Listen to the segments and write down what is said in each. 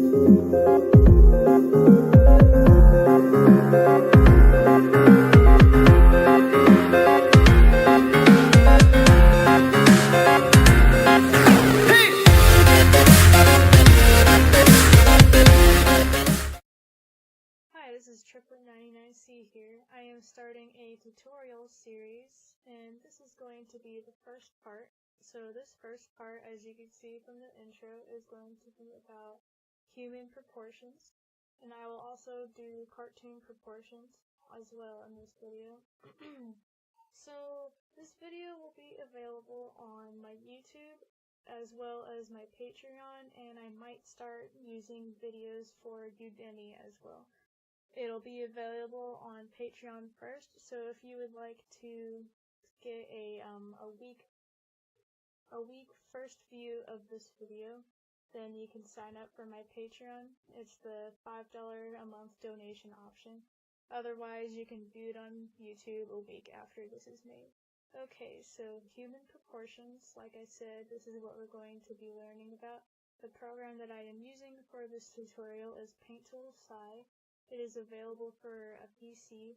This is Triplet99C here. I am starting a tutorial series, and this is going to be the first part. So this first part, as you can see from the intro, is going to be about human proportions, and I will also do cartoon proportions as well in this video. So this video will be available on my YouTube as well as my Patreon, and I might start using videos for Udemy as well. It'll be available on Patreon first, so if you would like to get a week first view of this video, then you can sign up for my Patreon. It's the $5 a month donation option. Otherwise, you can view it on YouTube a week after this is made. Okay, so human proportions, like I said, this is what we're going to be learning about. The program that I am using for this tutorial is Tool Sai. It is available for a PC,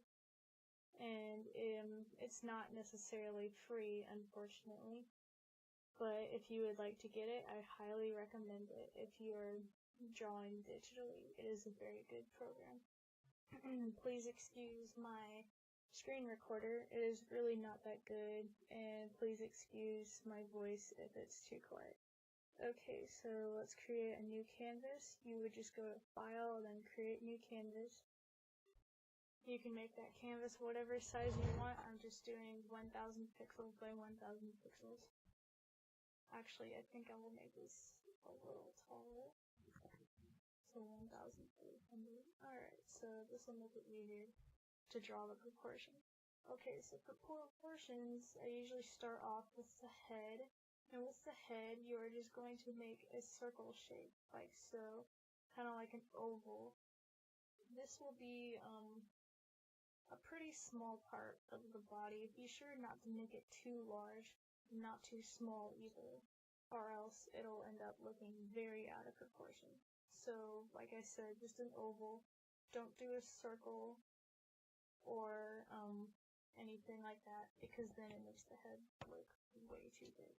and it's not necessarily free, unfortunately. But if you would like to get it, I highly recommend it. If you are drawing digitally, it is a very good program. Please excuse my screen recorder. It is really not that good, and please excuse my voice if it's too quiet. Okay, so let's create a new canvas. You would just go to File, then Create New Canvas. You can make that canvas whatever size you want. I'm just doing 1000 pixels by 1000 pixels. Actually, I think I will make this a little taller. So 1300. Alright, so this will make it easier to draw the proportion. Okay, so for proportions, I usually start off with the head. And with the head, you are just going to make a circle shape, like so, kind of like an oval. This will be a pretty small part of the body. Be sure not to make it too large, not too small either, or else it'll end up looking very out of proportion. So, like I said, just an oval. Don't do a circle or anything like that, because then it makes the head look way too big.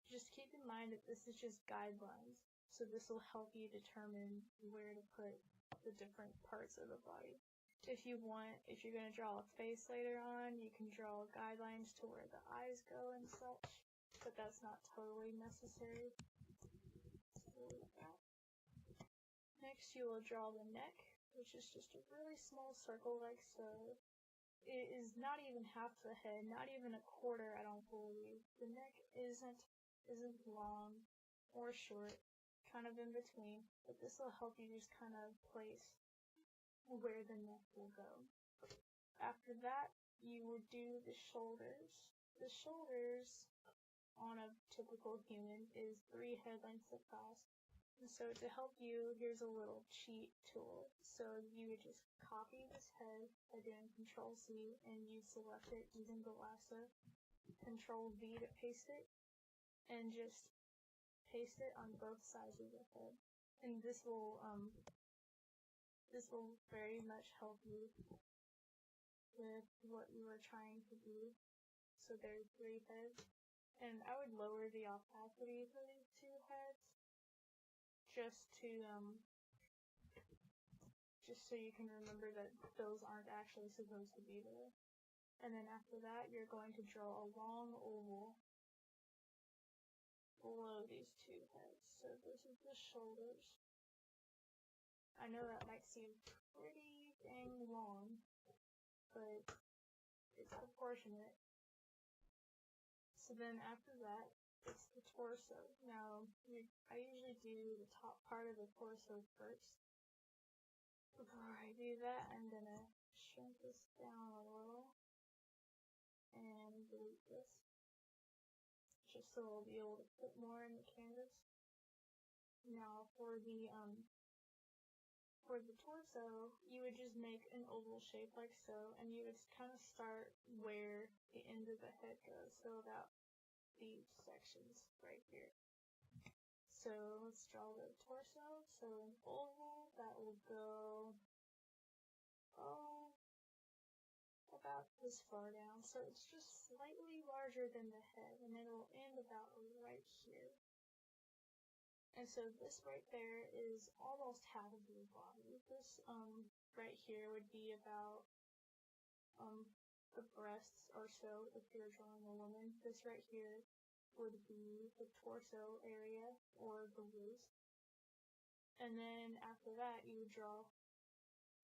Just keep in mind that this is just guidelines, so this will help you determine where to put the different parts of the body. If you're going to draw a face later on, you can draw guidelines to where the eyes go and such, but that's not totally necessary. Next, you will draw the neck, which is just a really small circle like so. It is not even half the head, not even a quarter, I don't believe. The neck isn't long or short, kind of in between, but this will help you just kind of place where the neck will go. After that, you would do the shoulders. The shoulders on a typical human is 3 head lengths across. And so to help you, here's a little cheat tool. So you would just copy this head by doing Control C, and you select it using the lasso. Control V to paste it, and just paste it on both sides of the head. And this will very much help you with what you are trying to do. So there's 3 heads, and I would lower the opacity for these 2 heads just so you can remember that those aren't actually supposed to be there. And then after that, you're going to draw a long oval below these 2 heads. So this is the shoulders. I know that might seem pretty dang long, but it's proportionate. So then after that, it's the torso. Now, I usually do the top part of the torso first. Before I do that, I'm gonna shrink this down a little and delete this, just so I'll be able to put more in the canvas. Now for the torso, you would just make an oval shape like so, and you would kind of start where the end of the head goes, so about these sections right here. So let's draw the torso. So an oval that will go about this far down. So it's just slightly larger than the head, and it will end about right here. And so this right there is almost half of your body. This right here would be about the breasts or so if you're drawing a woman. This right here would be the torso area or the waist. And then after that you would draw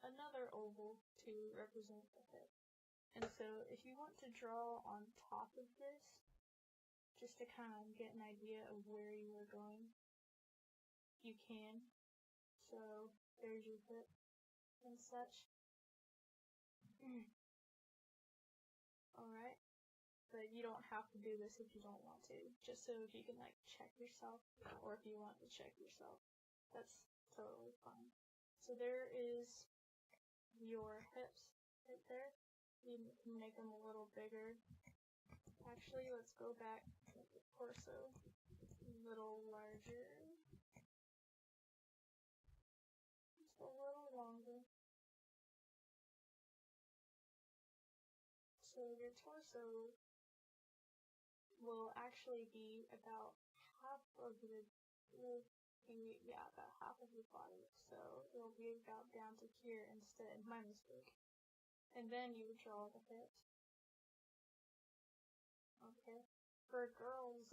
another oval to represent the hip. And so if you want to draw on top of this, just to kind of get an idea of where you are going, you can. So there's your hip and such. Alright, but you don't have to do this if you don't want to, just so you can like check yourself, or if you want to check yourself, that's totally fine. So there is your hips right there. You can make them a little bigger. Actually, let's go back to the torso, a little larger, just a little longer. So your torso will actually be about half of the, about half of your body. So it'll be about down to here instead, my mistake. And then you would draw the hips. Okay. For girls,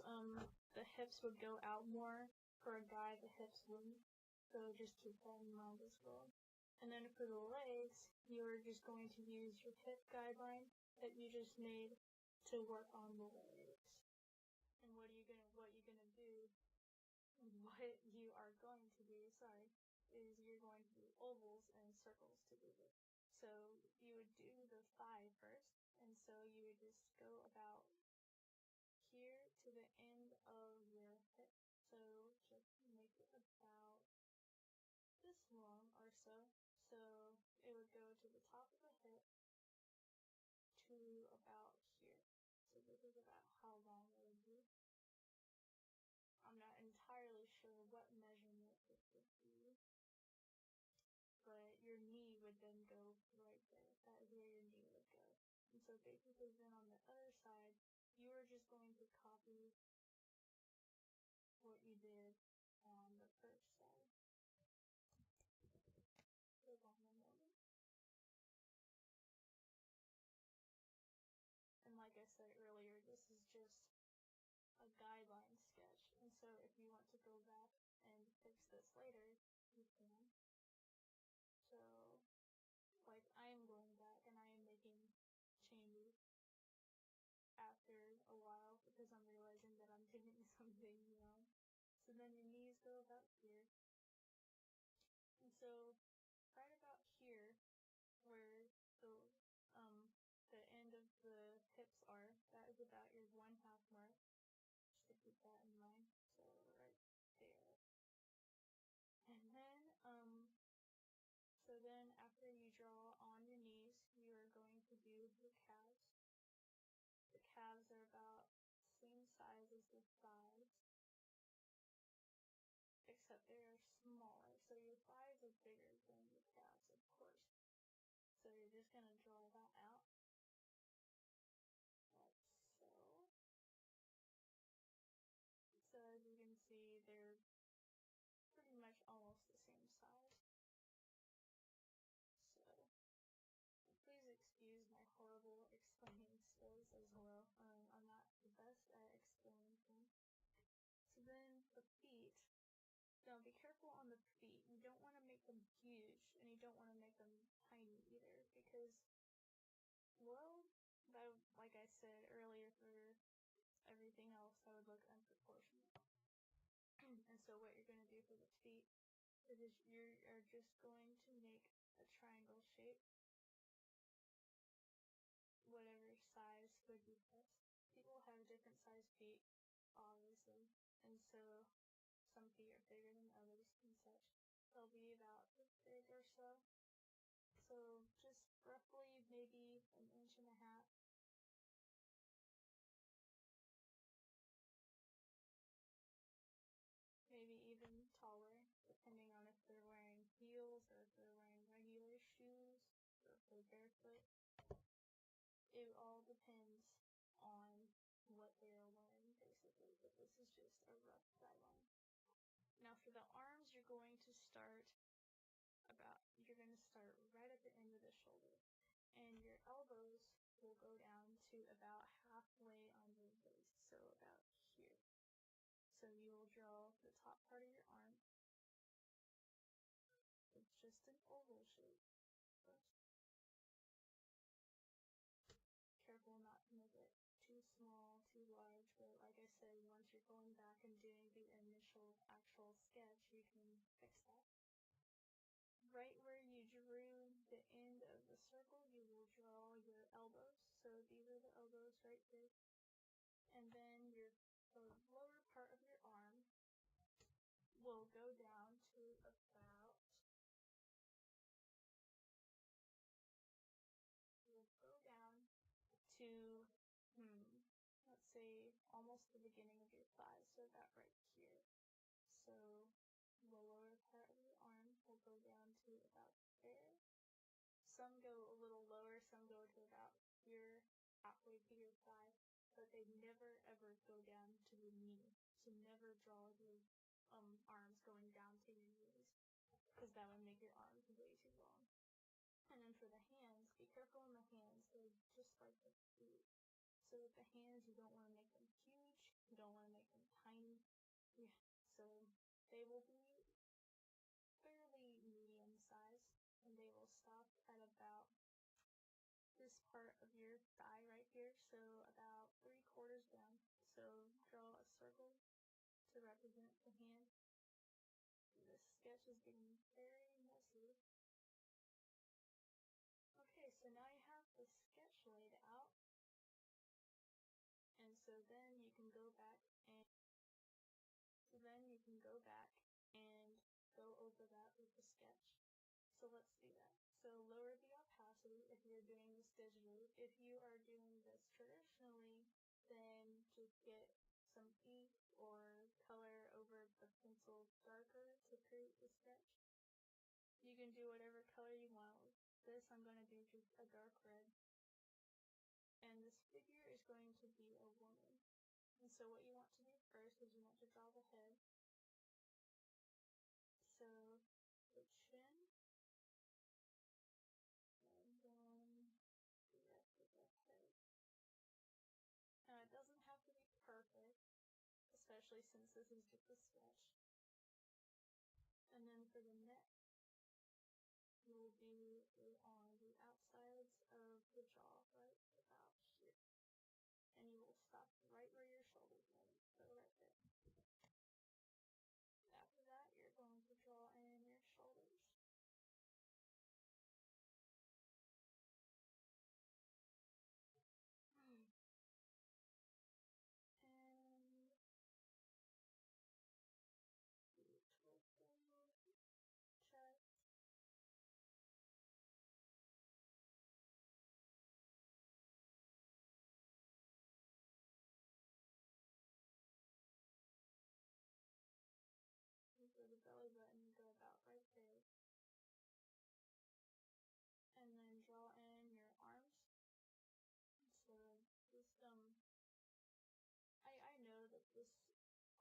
the hips would go out more. For a guy, the hips wouldn't. So just keep that in mind as well. And then for the legs, you're just going to use your hip guideline that you just made to work on the legs. And what you're going to do, is you're going to do ovals and circles to do it. So you would do the thigh first, and so you would just go about here to the end of your hip. So just make it about this long or so. So it would go to the top of the hip to about here. So this is about how long it would be. I'm not entirely sure what measurement this would be, but your knee would then go right there. That is where your knee would go. And so basically then on the other side, you are just going to copy what you did on the first side. Hold on a moment. And like I said earlier, this is just a guideline sketch. And so if you want to go back and fix this later, you can. So, like, I am going back and I am making changes after a while because I'm realizing that I'm doing something wrong. So then your knees go about here. And so right about here where the end of the hips are, that is about your 1/2 mark. Just to keep that in mind. So right there. And then so then after you draw on your knees, you are going to do your calves. The calves are about the same size as the thighs, except they are smaller. So your thighs are bigger than your calves, of course. So you're just going to draw that out. Like so. So as you can see, they're pretty much almost the same size. So please excuse my horrible explaining skills as well. I'm not the best at explaining things. So then the feet. Now be careful on the feet. You don't want to make them huge, and you don't want to make them tiny either, because, well, like I said earlier, for everything else, that would look unproportionate. And so what you're going to do for the feet is you are just going to make a triangle shape, whatever size would be best. People have different size feet, obviously, and so some feet are bigger than others and such. They'll be about this big or so. So just roughly maybe 1.5 inches. Maybe or barefoot. It all depends on what they're wearing, basically, but this is just a rough guideline. Now for the arms, you're going to start right at the end of the shoulder, and your elbows will go down to about halfway on your waist, so about here. So you will draw the top part of your arm. It's just an oval shape first. Careful not to make it too small, too large, but like I said, once you're going back and doing the initial actual sketch, you can fix that. Right where you drew the end of the circle, you will draw your elbows. So these are the elbows right here. And then the lower part of your arm will go down to about let's say almost the beginning of your thigh, so about right here. So the lower part of your arm will go down to about there. Some go a little lower, some go to about here, halfway to your thigh, but they never ever go down to the knee. So never draw your arms going down to your knees, because that would make your arms way too long. And then for the hands, be careful on the hands, they're just like the feet. So with the hands, you don't want to make them huge, you don't want to make them tiny. Yeah. So they will be fairly medium size, and they will stop at about this part of your thigh right here, so about 3/4 down. So draw a circle to represent the hand. This sketch is getting very messy. Okay, so now you have the sketch laid out, and so then you can go back and go over that with the sketch. So let's do that. So lower the opacity if you're doing this digitally. If you are doing this traditionally, then just get some ink or color over the pencil darker to create the sketch. You can do whatever color you want. With this, I'm going to do just a dark red. And this figure is going to be a woman. And so what you want to do first is you want to draw the head. So the chin, and then the rest of the head. Now it doesn't have to be perfect, especially since this is just a sketch. And then for the neck, you'll do it on the outsides of the jaw, right about here. And you will stop right where your shoulders meet, so right there. After that, you're going to draw in your shoulders. And the torso, chest, and for the belly button, go about right there. And then draw in your arms. So just I know that this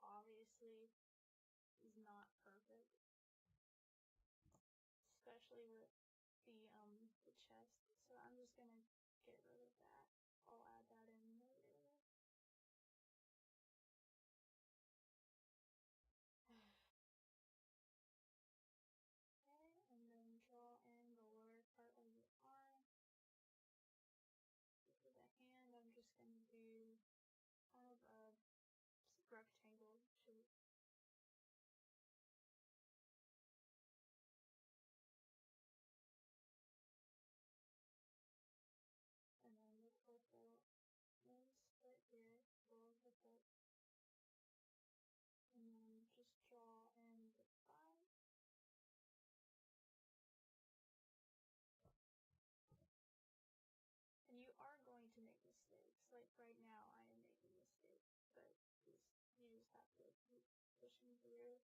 obviously is not perfect, especially with the chest. So I'm just gonna get rid of that. I'll add that in later. Okay, and then draw in the lower part of your arm. For the hand, I'm just gonna do kind of a rectangle shape. And then the torso ends right here, below the foot. And then just draw in the thigh. And you are going to make mistakes. Like right now, I am making mistakes, but you just have to keep pushing through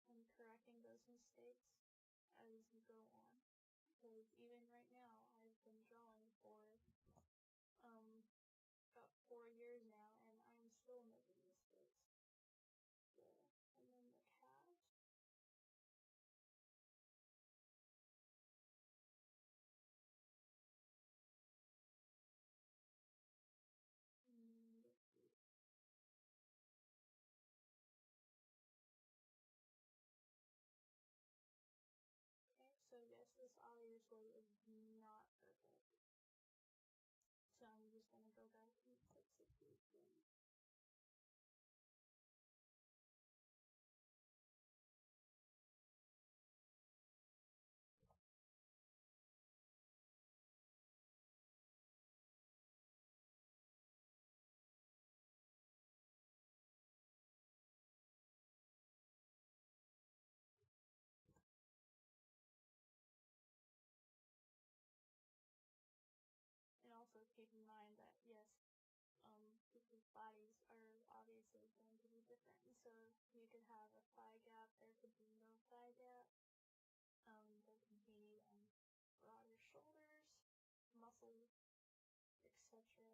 and correcting those mistakes as you go on. Because even right now, I've been drawing for about 4 years now, and I'm still making mistakes. So, and then the cat. Okay, so yes, this obviously is not perfect. So I'm just gonna go back and fix it again. And also keep in mind that yes, people's bodies are obviously going to be different. And so you could have a thigh gap, there could be no thigh gap. There could be broader shoulders, muscles, etc., etc.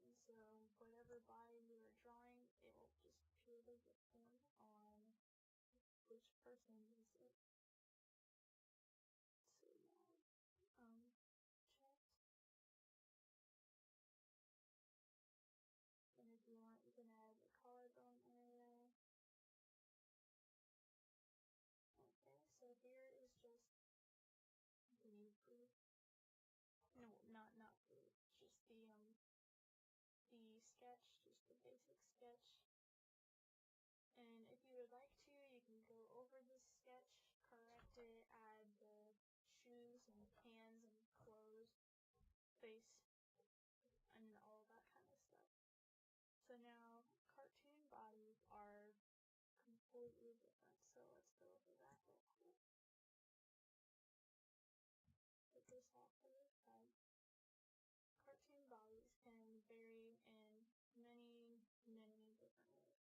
And so whatever body you are drawing, it will just purely depend on which person is it. So now, chest. And if you want, you can add the collarbone area. Okay, so here is just the proof. No, not proof. Just the sketch, just the basic sketch. And if you would like to, you can go over this sketch, correct it, add the shoes and hands and clothes, face, and all that kind of stuff. So now, cartoon bodies are completely different, so let's go over that real quick. Put this off to the side. Cartoon bodies can vary in many, many different ways.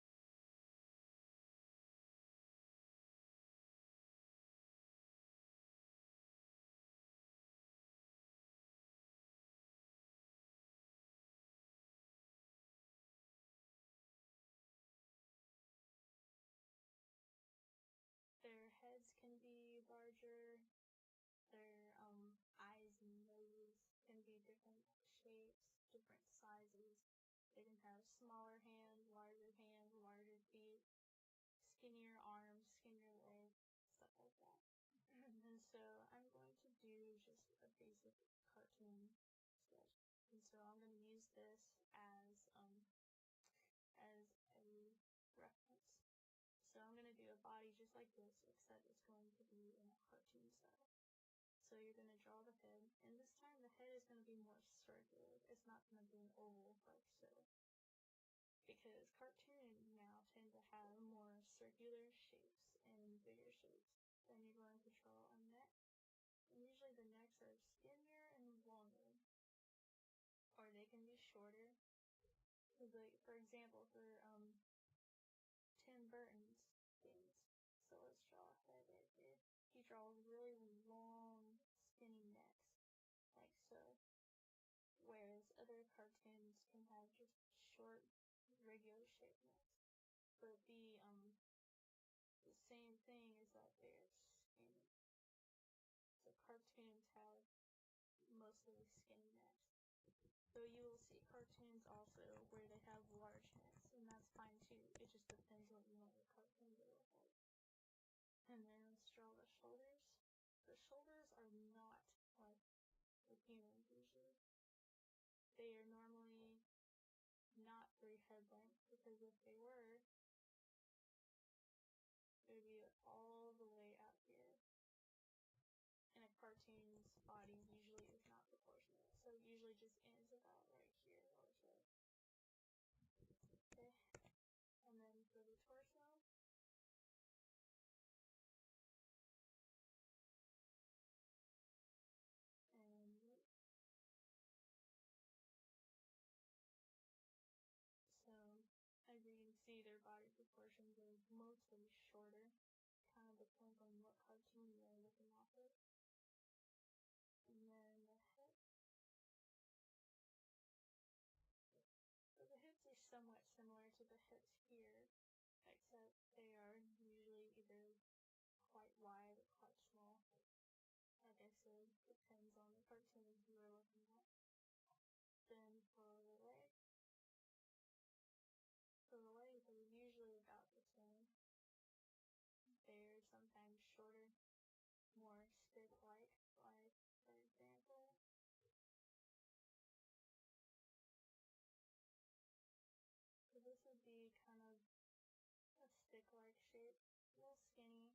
Their heads can be larger, their eyes and noses can be different shapes, different sizes. They can have smaller hands, larger feet, skinnier arms, skinnier legs, stuff like that. And so I'm going to do just a basic cartoon sketch. And so I'm going to use this as a reference. So I'm going to do a body just like this, except it's going to be in a cartoon style. So you're going to draw the head, and this time the head is going to be more circular. It's not going to be an oval like so. Because cartoons now tend to have more circular shapes and bigger shapes. Then you're going to draw a neck. And usually the necks are skinnier and longer. Or they can be shorter. Like, for example, for Tim Burton's things. So let's draw a head right here. He draws really long, skinny necks, like so. Whereas other cartoons can have just short, regular shaped necks. But the same thing is that they're skinny. So cartoons have mostly skinny necks. So you will see cartoons also where they have large necks, and that's fine too. It just depends what you want your cartoon to look like. And then let's draw the shoulders. The shoulders are not like with humans usually. They are normally not 3 head length, because if they were, it would be all the way out here. And a cartoon's body usually is not proportionate, so it usually just ends about right here or so. Okay, and then for the torso, and so as you can see, their body proportions are mostly shorter. Kind of depends on what cartoon you're looking off of. And then the head. somewhat similar to the hips here, except they are usually either quite wide or quite small. Like I said, depends on the cartoon you are looking at. Then for the legs are usually about the same. They're sometimes shorter, more stick-like, like for example, so this would be kind of a stick-like shape, a little skinny,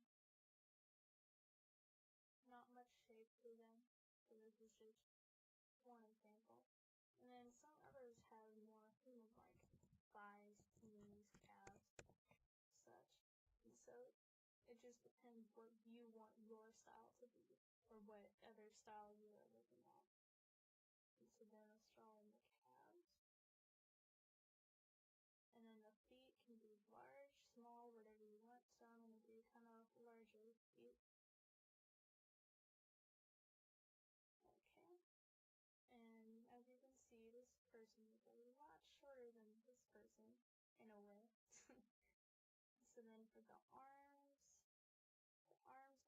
not much shape to them, so this is just one example. And then some others have more human-like thighs, knees, calves, such. And so it just depends what you want your style to be, or what other style you are looking at. And so then let's draw in the calves. And then the feet can be large, small, whatever you want. So I'm going to do kind of larger feet. Okay. And as you can see, this person is a lot shorter than this person, in a way. So then for the arms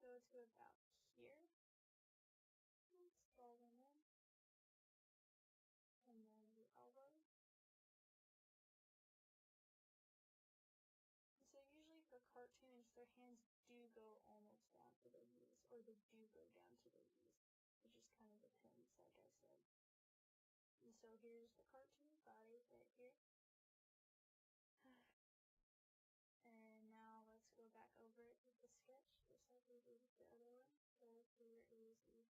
go to about here. Let's draw them in. And then the elbows. So usually for cartoons, their hands do go almost down to their knees, or they do go down to their knees. It just kind of depends, like I said. And so here's the cartoon body right here. And now let's go back over it with the sketch, just like we did with the other one. So here is the head.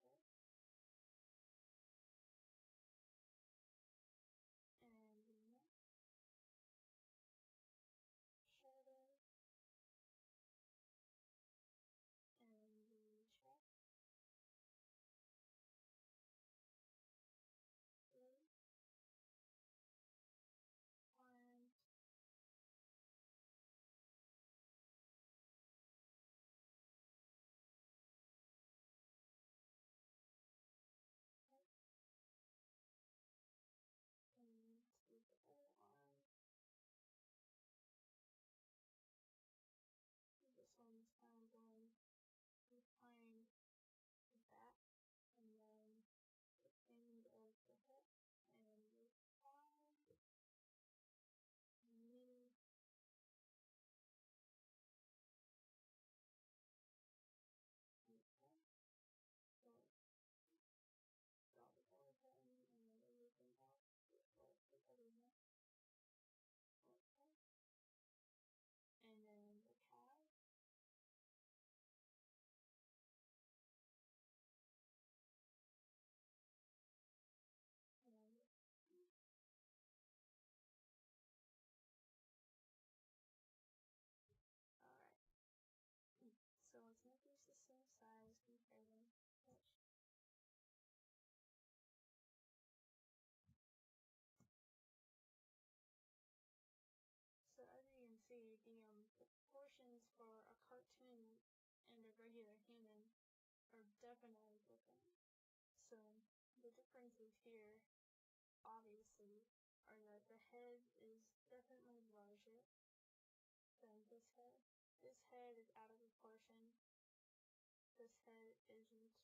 And the neck. Shoulder. And the chest. Legs. Arms. And to the other arm. This one's kind of going behind the back, and then the end of the hip, and the thigh, knee, okay. So draw the belly button, and then everything else, just like the other one. Okay. And then the calf. And the feet. Alright. So let's make these the same size, compare them. So as you can see, the proportions for a cartoon and a regular human are definitely different. So the differences here, obviously, are that the head is definitely larger than this head. This head is out of proportion. This head isn't.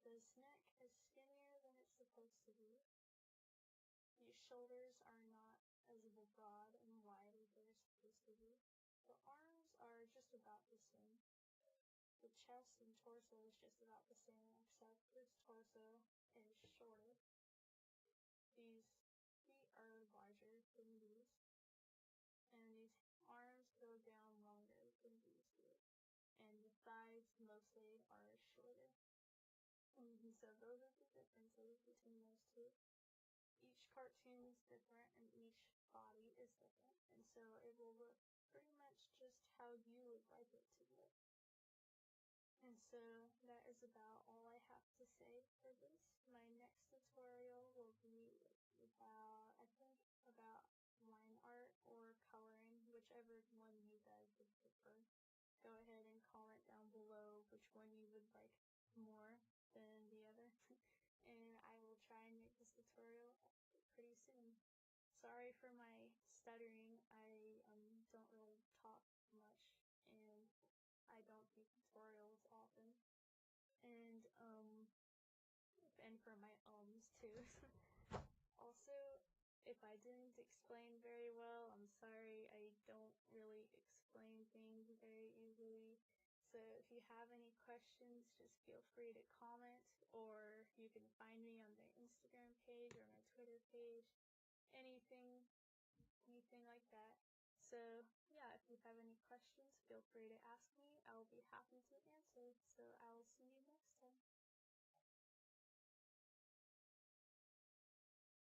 This neck is skinnier than it's supposed to be. These shoulders are not as broad and wide as they're supposed to be. The arms are just about the same. The chest and torso is just about the same, except this torso is shorter. These feet are larger than these, and these arms go down longer than these do. And the thighs mostly are shorter. And so those are the differences between those two. Each cartoon is different and each body is different, and so it will look pretty much just how you would like it to look. And so that is about all I have to say for this. My next tutorial will be about, I think, about line art or coloring, whichever one you guys would prefer. Go ahead and comment down below which one you would like more than the other. And I will try and make this tutorial pretty soon. sorry for my stuttering. I don't really talk much, and I don't do tutorials often. And for my ums too. Also, if I didn't explain very well, I'm sorry. I don't really explain things very easily. So if you have any questions, just feel free to comment, or you can find me on my Instagram page or my Twitter page. Anything like that. So yeah, if you have any questions, feel free to ask me. I'll be happy to answer. So I'll see you next time.